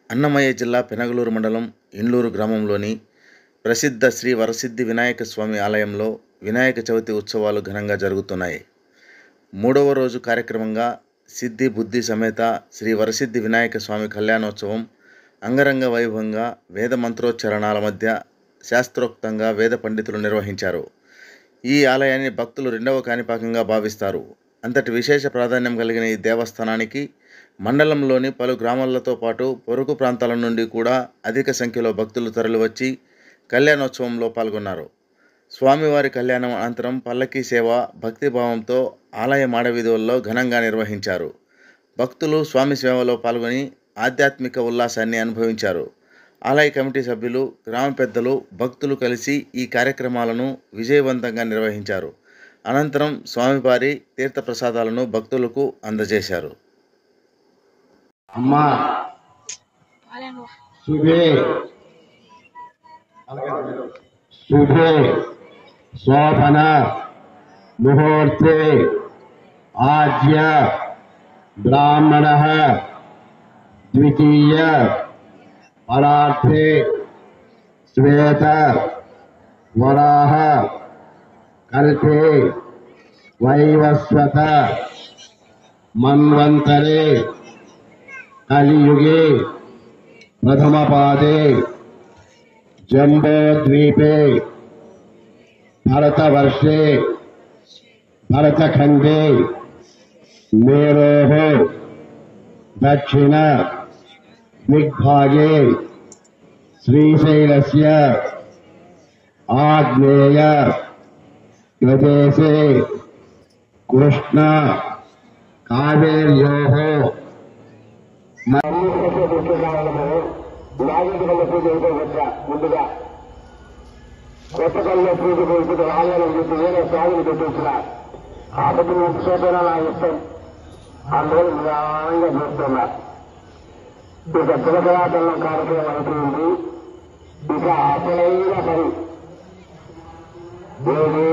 అన్నమయ్య జిల్లా పెనగలూరు మండలం ఇండ్లూరు గ్రామంలోని ప్రసిద్ధ శ్రీ వరసిద్ధి వినాయక స్వామి ఆలయంలో వినాయక చవితి ఉత్సవాలు ఘనంగా జరుగుతున్నాయి. 3వ రోజు కార్యక్రమంగా సిద్ధి బుద్ధి సమేత శ్రీ వరసిద్ధి వినాయక స్వామి కళ్యాణోత్సవం అంగరంగ వైభవంగా వేద మంత్రోచ్చరణాల మధ్య శాస్త్రోక్తంగా వేద పండితులు నిర్వహించారు. ఈ ఆలయాన్ని భక్తులు రెండవ కాణిపాకంగా భావిస్తారు. అంతటి విశేష ప్రాధాన్యం కలిగిన ఈ దేవస్థానానికి మండలంలోని పలు గ్రామాలతో పాటు పొరుగు ప్రాంతాల నుండి కూడా అధిక సంఖ్యలో భక్తులు తరలివచ్చి కళ్యాణోత్సవంలో పాల్గొన్నారు. స్వామివారి కళ్యాణం అనంతరం పల్లకీ సేవ భక్తిభావంతో ఆలయ మాడవీధుల్లో ఘనంగా నిర్వహించారు. భక్తులు స్వామి సేవలో పాల్గొని ఆధ్యాత్మిక ఉల్లాసాన్ని అనుభవించారు. ఆలయ కమిటీ సభ్యులు, గ్రామ పెద్దలు, భక్తులు కలిసి ఈ కార్యక్రమాలను విజయవంతంగా నిర్వహించారు. అనంతరం స్వామివారి తీర్థప్రసాదాలను భక్తులకు అందజేశారు. అమ్మా శుభే శోభన ముహూర్తే ఆద్య బ్రాహ్మణ ద్వితీయ పరార్థే శ్వేత వరాహ కల్పే వైవస్వత మన్వంతరే కలియుగే ప్రథమపాదే జంబోద్వీపే భరతవర్షే భరతఖండే మేరోః దక్షిణ దిగ్భాగే శ్రీశైలస్య ఆగ్నేయ ప్రదేశే కృష్ణ కావేర్యోః ముందుగా కొత్తకల్లో పూజ పోయి రాళ్ళను చూసి వేరే స్వామిని పెట్టించిన కాబట్టి మీకు చేతున్నా నా ఇష్టం అందరూ నిదానంగా చూస్తున్నా. ఇక తిలకరాటంలో కార్యక్రమం అవుతుంది. ఇక అసలైన పని ఏది